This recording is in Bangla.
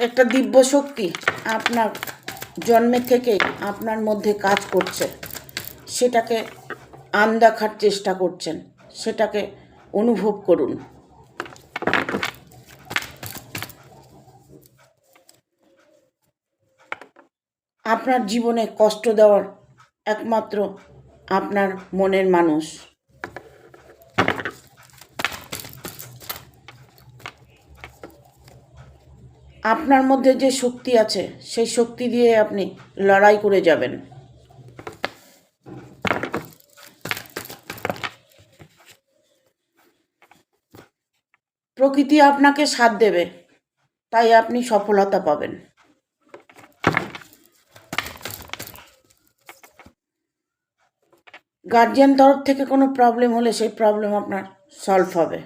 একটা দিব্য শক্তি আপনার জন্মের থেকে আপনার মধ্যে কাজ করছে, সেটাকে আনদেখার চেষ্টা করছেন, সেটাকে অনুভব করুন। আপনার জীবনে কষ্ট দেওয়ার একমাত্র আপনার মনের মানুষ। আপনার মধ্যে যে শক্তি আছে সেই শক্তি দিয়ে আপনি লড়াই করে যাবেন। প্রকৃতি আপনাকে সাথ দেবে, তাই আপনি সফলতা পাবেন। গার্জিয়ান তরফ থেকে কোনো প্রবলেম হলে সেই প্রবলেম আপনার সলভ হবে।